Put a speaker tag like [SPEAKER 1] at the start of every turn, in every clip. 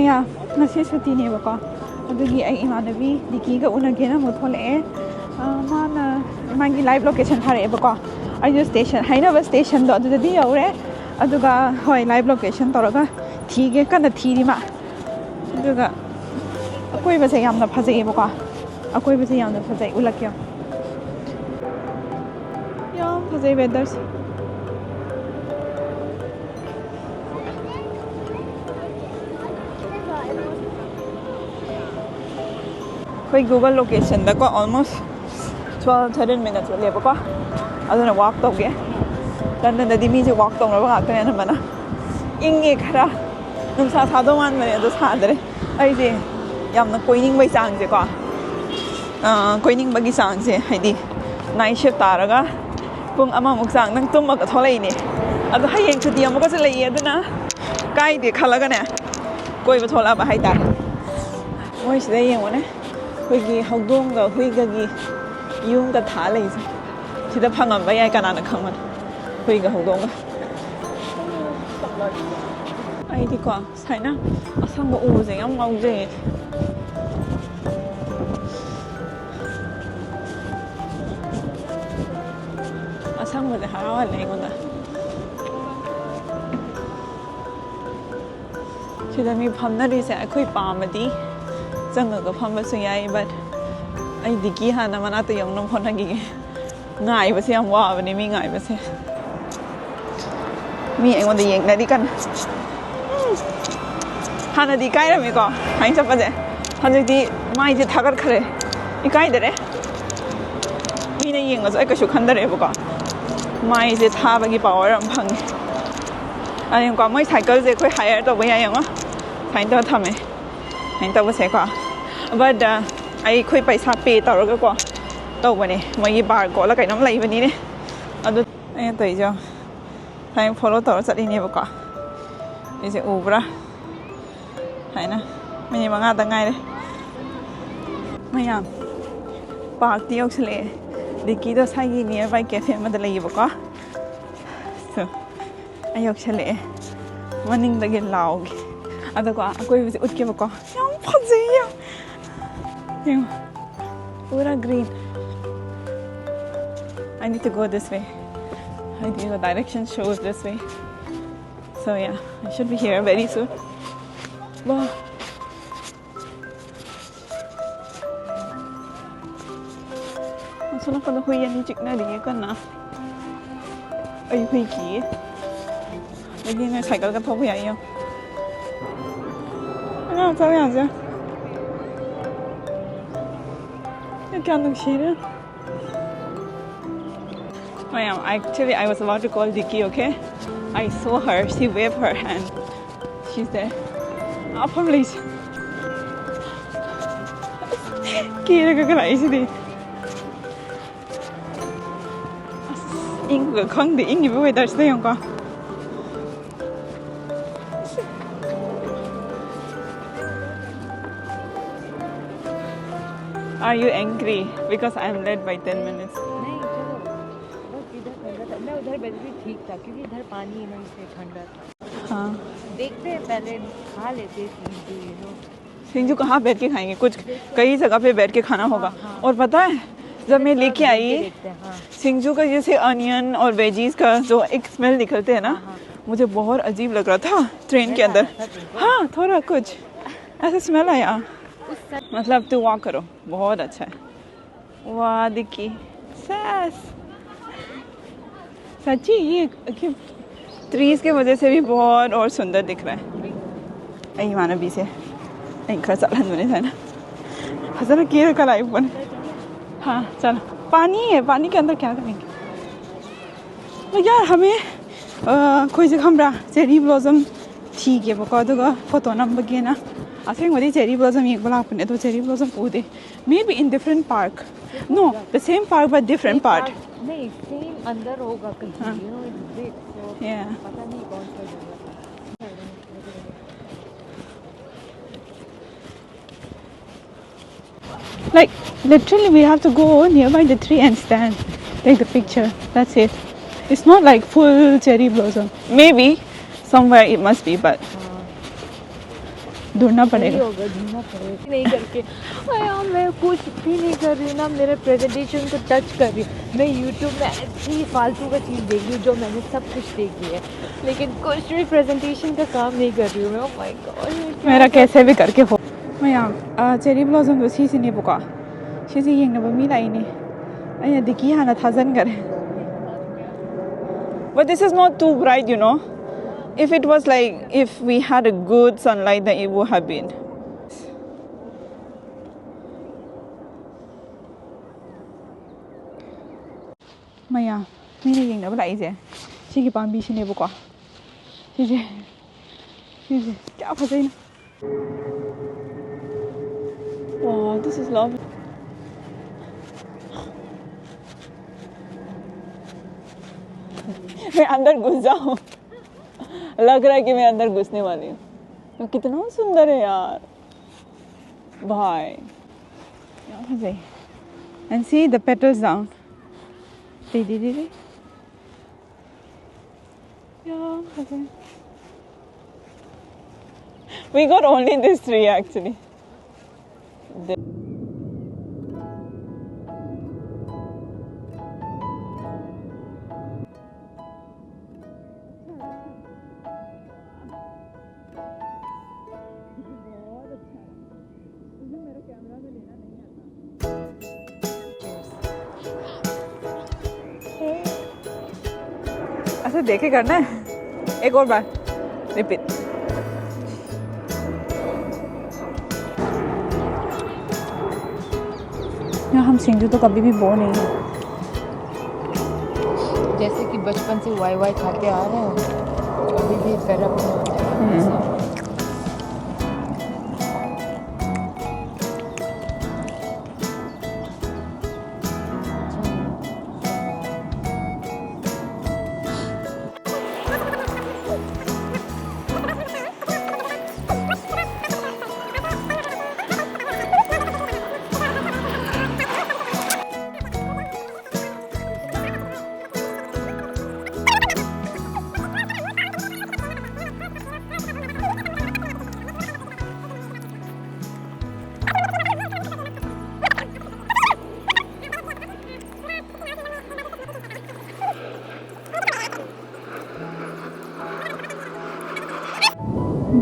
[SPEAKER 1] Yeah, nasi suti ne bako. Adugi ay imanabi diki ka unage na mo thole mana mangi live location thare bako. Ayu station Hainaba station do adudi yaure aduga hoi live location toraga thige kana thiri ma aduga akoi base yamna phajai bako. Akoi base yamna phajai ulakyo. Yam phajai weather. We Google location da ko almost 12-13 minutes le ba ko aduna walk to ge dan da di mi je walk to ra ba ka ne na inge khara num sa sa do man me do sa dare ai je yam na koining bai sang je ko koining ba gi sang je hai di night shift ta ra ga pung ama muk sang nang tum ma ka tholai ni adu hai yeng chu di am ko se lai aduna kai de khala ga ne koi ba thola ba hai ta moi se dai yeng ne Huigi Hogdonga, Huigagi, Yunga Tales. She the Pangam by Yakanana common. Huiga Hogdonga. I declare, Sina, a summer oozing, I'm all dead. A summer the Hara laying on that. She the me Pamnadi said, I quit Palmadi. Chẳng có phong bác sĩ ai but ai đi kia hà nam anh tự dùng nông phong thang kia ngại bác sĩ không qua bên này mi ngại bác sĩ mi anh còn đi yên này đi căn hà nó đi cái rồi mi có anh chấp vậy hà đi mai thì thắc khare đi cái đấy mi này yên rồi cái số khăn đấy bố mai thì thà bagi power làm phăng anh còn mấy cycle thì khơi hay ở bây giờ không phải đâu tham ấy anh tao có sẽ qua but ai khơi paisa pay tao rồi qua tao bên này mấy bar có là cái nắm lấy bên này nè adu anh tới cho thằng follow tao rất đi nè bác đi sẽ ubra hay na mình mang ata ngay đấy mày à park tiêu xịt đi kia đó sai gì nè vài cafe mà được lấy bác so anh học xịt morning đã get loud ada ko aku bisa utke bako yang phajai yang pura green I need to go this way I think the direction shows this way so yeah I should be here very soon wow so na ko hui yan chik na ri ka na ai hui ki lagi na cycle ka thob ai yo sao vậy chứ? You can't see it. Actually, I was about to call Dicky, okay? I saw her, she waved her hand. She's there. Please. Kira ka kalai si di. Ing ka khang di ing ibu weather sa yung ka. Are you angry because I'm late by 10 minutes?
[SPEAKER 2] नहीं चलो बस इधर मैं उधर बैठ भी ठीक था क्योंकि इधर पानी नहीं से ठंडा था
[SPEAKER 1] हाँ
[SPEAKER 2] देखते हैं पहले खा लेते
[SPEAKER 1] सिंजू कहाँ बैठ के खाएंगे कुछ कई जगह पे बैठ के खाना होगा और पता है जब मैं लेके आई सिंजू का जैसे अनियन और वेजीज का जो एक स्मेल निकलते हैं ना मुझे बहुत अजीब लग रहा था ट्रेन के अंदर हाँ थोड़ा कुछ ऐसा स्मेल आया मतलब तू वॉक करो बहुत अच्छा है वाह दिक्की सच्ची ये ट्रीज के वजह से भी बहुत और सुंदर दिख रहा है आई माना भी से खर चलन बने था ना हजर के कल आई बने हाँ चलो पानी है पानी के अंदर क्या करेंगे तो यार हमें कोई जगह हमरा चेरी ब्लॉसम ठीक है बको फोटो नंबगे ना असेंगदी चेरी ब्लॉसम एक लापने तो चेरी ब्लॉसम पूदे may be in different park no the same park but different part
[SPEAKER 2] नहीं सेम अंदर होगा कहीं you know it's big so पता नहीं कौन सा जगह
[SPEAKER 1] like literally we have to go nearby the tree and stand take the picture that's it it's not like full cherry blossom maybe somewhere it must be but ढूंढना पड़ेगा।
[SPEAKER 2] होगा, ढूंढना पड़ेगा नहीं करके। यार मैं कुछ भी नहीं कर रही हूँ ना, मेरे प्रेजेंटेशन को टच कर रही हूँ। मैं यूट्यूब में ऐसी फालतू का चीज़ देख रही हूँ जो मैंने सब कुछ देखी है, लेकिन कुछ भी प्रेजेंटेशन का काम नहीं कर रही हूँ मैं। ओह माय गॉड,
[SPEAKER 1] मेरा कैसे भी करके हो मैं चेरी ब्लॉसम तो सी ने बुका सी येंगनब मी लाइने अया दिकी हाना थाजन करे but this is not too bright, you know. If it was like if we had a good sunlight then it would have been. Maya mine yengnab lai je sigi pambi sine buka sije kya phasai na. Wow, this is lovely. मैं अंदर घुस जाऊं लग रहा है कि मैं अंदर घुसने वाली हूँ तो कितना सुंदर है यार भाई यहाँ फंसे and see the petals down दे यहाँ फंसे we got only this tree actually ऐसे देखे करना है एक और बार रिपीट यहाँ हम सिंधु तो कभी भी बो नहीं है
[SPEAKER 2] जैसे कि बचपन से वाई वाई खाते आ रहे हैं, कभी भी फर्क नहीं होता।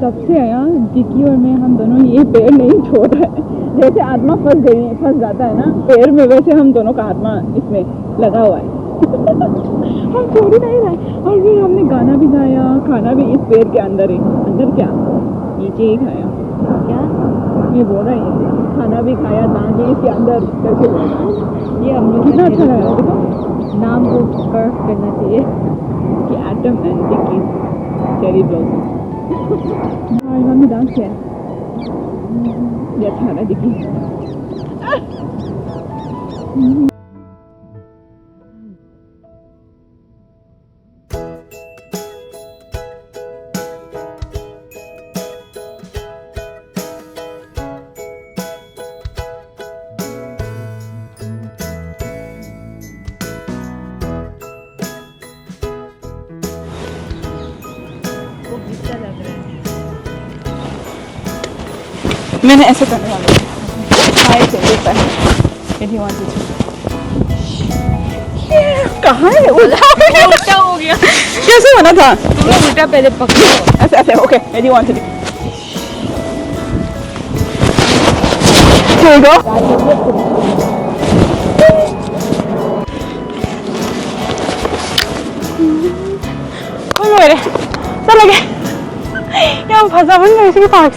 [SPEAKER 2] तब से आया जिकी और मैं हम दोनों ये पैर नहीं छोड़ रहे जैसे आत्मा फंस जाता है ना पैर में वैसे हम दोनों का आत्मा इसमें लगा हुआ है हम छोड़ ही नहीं रहे और फिर हमने गाना भी गाया खाना भी इस पैर के अंदर ही अंदर क्या नीचे ही खाया क्या ये बोल रहा है खाना भी खाया दान भी इसके अंदर करके ये हम लोग कितना अच्छा लगा देखो नाम को कर्व करना चाहिए कि एटम एंड जिकी चेरी ब्लॉसम मम्मी डांस किया ये अच्छा लगा दिखी मैंने ऐसे करने वाला है यदि कहाँ है उल्टा हो गया कैसे होना था तुम्हें उल्टा पहले पकड़ो ऐसे ऐसे ओके यदि वांट टू गो खोल मेरे चल लगे यहाँ फंसा बन गया इसी के पास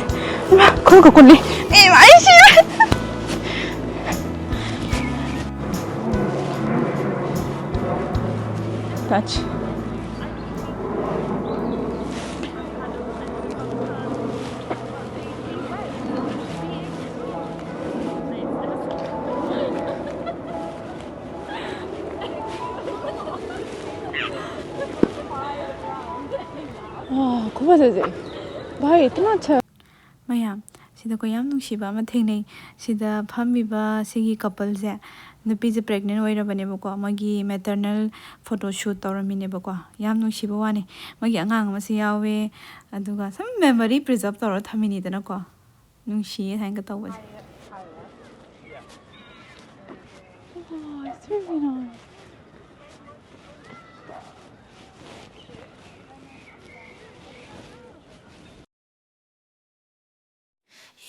[SPEAKER 2] खोल को कुल्ली ए भाई टच खूब अच्छा भाई इतना अच्छा मैम सिदा को याम नुसिबा अमा थेंगनै सिदा फामिबा सिगी कपल से नुपीजे प्रेग्नेंट होइरबनेबको मगी मैटरनल फोटोशूट तौरमिनेबको याम नुसिबा वाने मगी अंगांग अमा से यावे अदुगा सम मेमोरी प्रिजर्व तौर थमिनीदनको
[SPEAKER 1] ꯅꯨꯡꯁꯤꯌꯦ ꯍꯥꯏꯅꯒ ꯇꯧꯕꯁꯦ. Oh, it's really nice.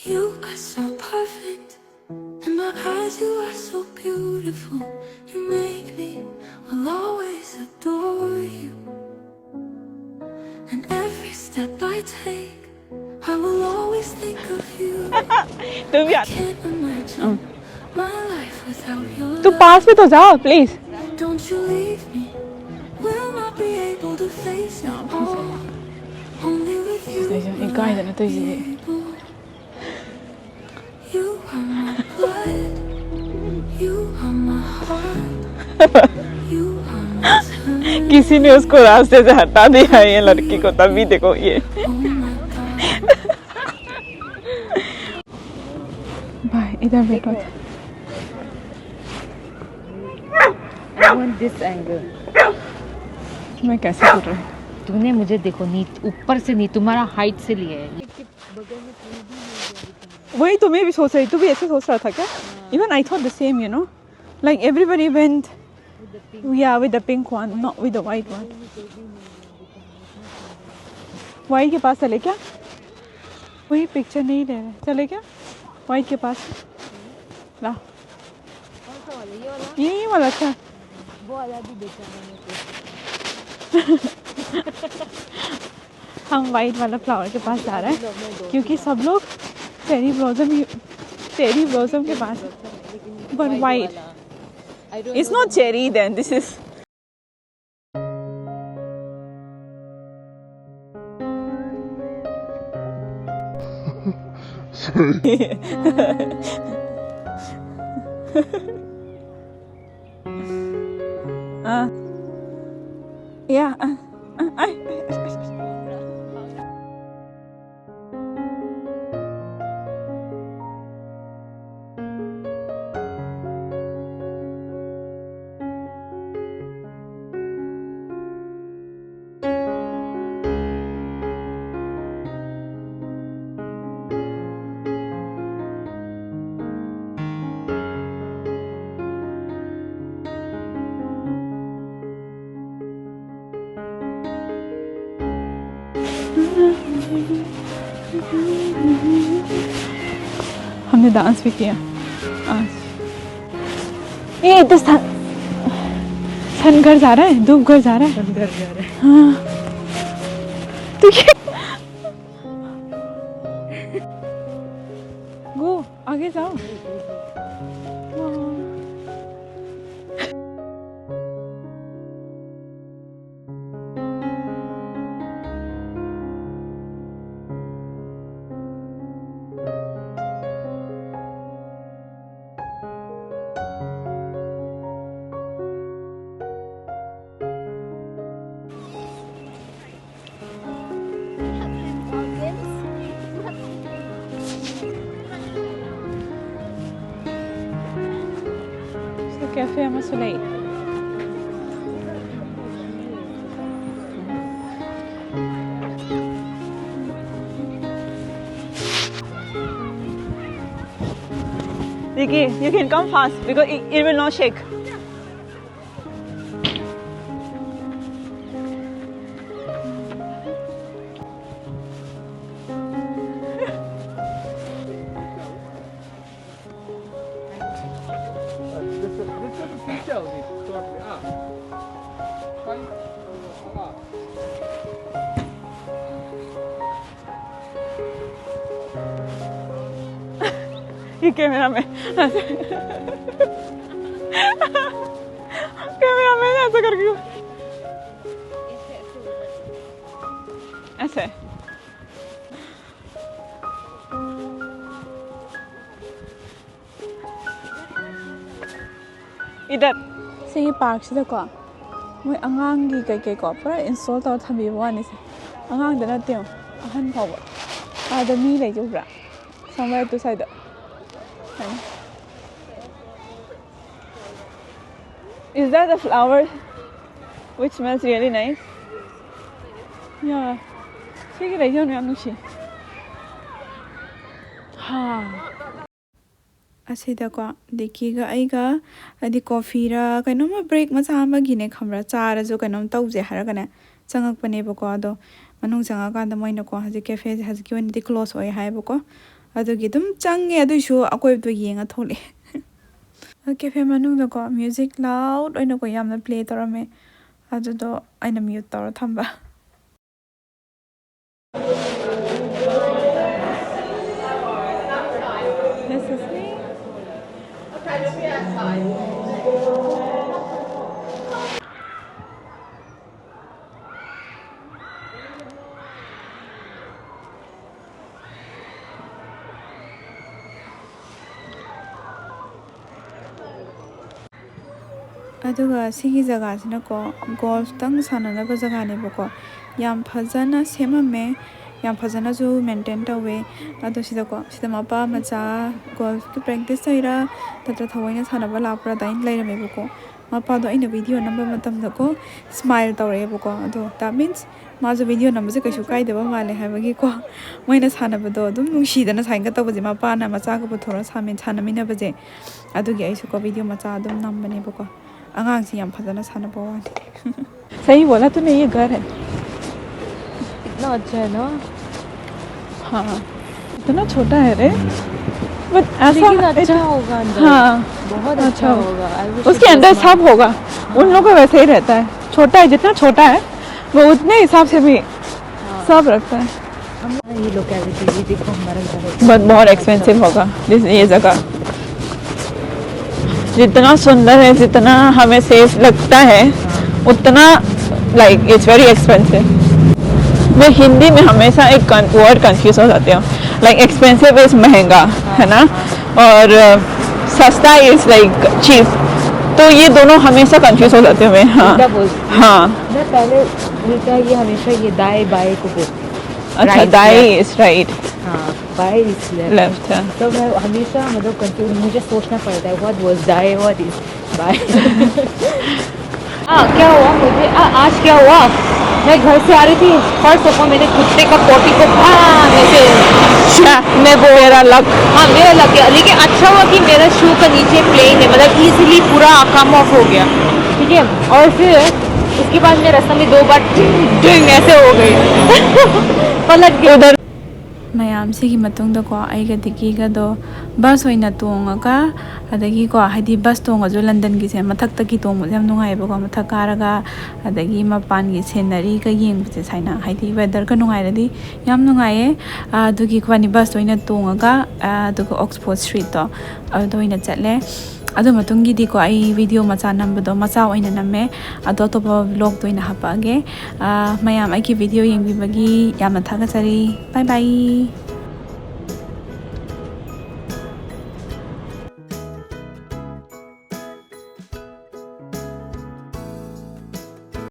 [SPEAKER 3] You are so perfect. In my eyes, you are so beautiful. You make me, I'll always adore you. And every step I take, I will always think of you.
[SPEAKER 1] तुम यार
[SPEAKER 3] Can't imagine my life without your
[SPEAKER 1] तू
[SPEAKER 3] love.
[SPEAKER 1] पास में तो जाओ please.
[SPEAKER 3] Don't you leave me. Will not be able to face it all. Only with you.
[SPEAKER 1] एक गाय देना तो easy.
[SPEAKER 3] You are my blood. You are my heart. You are my time.
[SPEAKER 1] किसी ने उसको रास्ते से हटा दिया ये लड़की को, तभी देखो ये.
[SPEAKER 3] Oh my God.
[SPEAKER 1] भाई इधर बैठो.
[SPEAKER 4] I want this angle.
[SPEAKER 1] मैं कैसे कर रही हूँ.
[SPEAKER 4] तूने मुझे देखो ऊपर से नहीं, तुम्हारा हाइट से लिया है.
[SPEAKER 1] वही तो मैं भी सोच रही. तू भी ऐसे सोच रहा था क्या? Even I thought the same, you know, like everybody went, yeah, with the pink one, not with the white one. White के पास चले क्या? वही पिक्चर नहीं ले रहे. चले क्या? White के पास. ला. यही वाला था.
[SPEAKER 4] वो वाला भी देखा मैंने.
[SPEAKER 1] हम वाइट वाला फ्लावर के पास जा रहे हैं क्योंकि सब लोग चेरी ब्लॉसम के पास. But white it's not cherry then this is. Yeah. हमने डांस भी किया आज. ये तो सन घर जा रहा है, धूप घर जा रहा है.
[SPEAKER 4] अंदर जा रहा है.
[SPEAKER 1] हाँ. तू क्या गो आगे जाओ. Café Ama Soleil. Vicky, you can come fast because it will not shake. ये कैमरा में ऐसा कर क्यों ऐसे. इधर से ये पार्क से को मोय अंगांगी कई को पूरा इंस्टॉल तौर थम्बी वानी से अंगांग दना तेओ अहन फाव आदा मी ले जुब्रा somewhere to side. Is that a flower which smells really nice? Yeah. Sige, I'm not
[SPEAKER 4] हाँ
[SPEAKER 2] असिदको दिकीगा आइगा अदि कॉफीरा कइनोम ब्रेक मचा अमगिने खमरा चारजो कइनोम तौजे हारगने चंगकपनेबको अदो मनुंग चंगाकांदा मोइनको हजि कैफे हजि ओइनदि क्लोज ओइ हाइबको अदुगी दुम चंगे अदुइसु अकोइबदो येंगा थोले कैफे मनुंगदको म्यूजिक लाउड ओइनको यामना प्ले तोरमे अदुदो आइना म्यूट तोर थंबा अदुगा सिगी जगह गोल्फ तंग साननबा जगहनेबको याम फजना सेममे याम फजना जो मेंटेन तवे अदो सिदा मपा मचा गोल्फ की प्रैक्टिस तइरा तत्र थवैना सानबा लाप्रा दाइन लैरमेबको मपा दो इन वीडियो नंबर मतमदको स्माइल तौरेबको अदो दैट मीन्स माजो वीडियो नंबर से कैसु काइदबा माले हाबगीको मोइना सानबदो दुम नुंसीदना साइनगा तबजे मपाना मचागा पुथोरा सामिन सानमिनबजे अदुगी आइसुको वीडियो मचा दुम नंबनेबको आगांग से याम फजना सानबा वानी सही बोला तूने ये घर है
[SPEAKER 4] इतना अच्छा है ना
[SPEAKER 2] हाँ इतना छोटा है रे बट
[SPEAKER 4] लेकिन अच्छा होगा अंदर
[SPEAKER 2] हाँ
[SPEAKER 4] बहुत अच्छा होगा
[SPEAKER 2] उसके अंदर सब होगा उन लोगों का वैसे ही रहता है छोटा है जितना छोटा है वो उतने हिसाब से भी सब रखता है
[SPEAKER 4] ये लोकेलिटी ये देखो हमारा घर है
[SPEAKER 2] बट बहुत एक्सपेंसिव होगा ये जगह जितना सुंदर है जितना हमें सेफ लगता है उतना लाइक इट्स वेरी एक्सपेंसिव मैं हिंदी में हमेशा एक वर्ड कंफ्यूज हो जाती हूँ लाइक एक्सपेंसिव इज महंगा है ना और सस्ता इज लाइक चीप तो ये दोनों हमेशा कंफ्यूज हो जाते हैं हाँ हाँ
[SPEAKER 4] मैं पहले बोलता ये हमेशा ये दाएं बाएं को बोलती
[SPEAKER 2] अच्छा दाएं इज राइट
[SPEAKER 4] हाँ बाएं इज
[SPEAKER 2] लेफ्ट है
[SPEAKER 4] तो मैं हमेशा मतलब कंफ्यूज मुझे सोचना पड़ता है व्हाट वाज दाएं व्हाट इज बाएं क्या हुआ मुझे आज क्या हुआ मैं घर से आ रही थी फर्स्ट ऑफ ऑल मैंने कुत्ते का पोटी को ऐसे मैं वो मेरा लक हाँ मेरा लक है लेकिन अच्छा हुआ कि मेरा शू का नीचे प्लेन है मतलब इजीली पूरा कम ऑफ हो गया ठीक है और फिर उसके बाद मैं रास्ते में 2 बार ऐसे हो गई पलट गई उधर मयाम से की मतुंगदको आइगा दिकीगदो बस होइना तोंगागा अदगी को हाइदी बस तोंगाजो लंदन की से मथक की तोंग याम नुंगाइबको मथक कारगा अदगी मपान की सीनरी का येंगबसे साइना हाइदी वेदर का नुंगाइरदी याम नुंगाइए अदगी कोनी बस होइना तोंगागा अदको ऑक्सफोर्ड स्ट्रीट तो अदो होइना चले अदो मतुंगीदीको आई वीडियो मचा नंबदो मचा ओइना नमे अदो तो व्लॉग तो ओइना हपागे मयाम आई की वीडियो येंगबिबगी यामना थागचरी बाय बाय